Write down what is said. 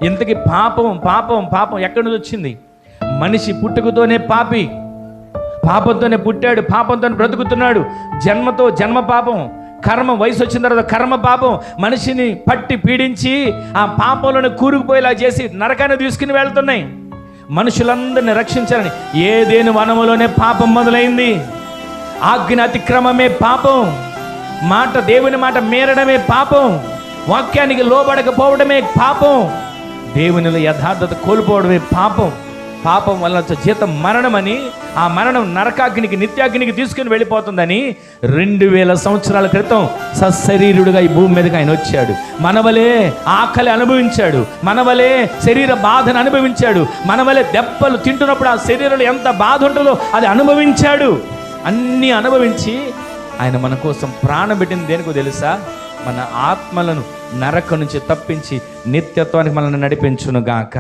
ఇంతకీ పాపం పాపం పాపం ఎక్కడి నుంచి వచ్చింది? మనిషి పుట్టుకతోనే పాపి, పాపంతోనే పుట్టాడు, పాపంతోనే బ్రతుకుతున్నాడు. జన్మతో జన్మ పాపం, కర్మ వయసు వచ్చిన తర్వాత కర్మ పాపం మనిషిని పట్టి పీడించి ఆ పాపంలోనే కూరుకుపోయేలా చేసి నరకాన్ని తీసుకుని వెళ్తున్నాయి. మనుషులందరినీ రక్షించాలని ఏదేను వనములోనే పాపం మొదలైంది. ఆజ్ఞ అతిక్రమమే పాపం, దేవుని మాట మీరడమే పాపం, వాక్యానికి లోబడకపోవడమే పాపం, దేవునిలో యథార్థత కోల్పోవడమే పాపం. పాపం వల్ల జీతం మరణమని, ఆ మరణం నరకాగ్నికి నిత్యాగ్నికి తీసుకుని వెళ్ళిపోతుందని 2000 సంవత్సరాల క్రితం సశరీరుడుగా ఈ భూమి మీదకి ఆయన వచ్చాడు. మనవలే ఆకలి అనుభవించాడు, మనవలే శరీర బాధను అనుభవించాడు, మనవలే దెబ్బలు తింటున్నప్పుడు ఆ శరీరంలో ఎంత బాధ ఉంటుందో అది అనుభవించాడు. అన్నీ అనుభవించి ఆయన మన కోసం ప్రాణం పెట్టింది దేనికో తెలుసా? మన ఆత్మలను నరకం నుంచి తప్పించి నిత్యత్వానికి మనల్ని నడిపించును గాక.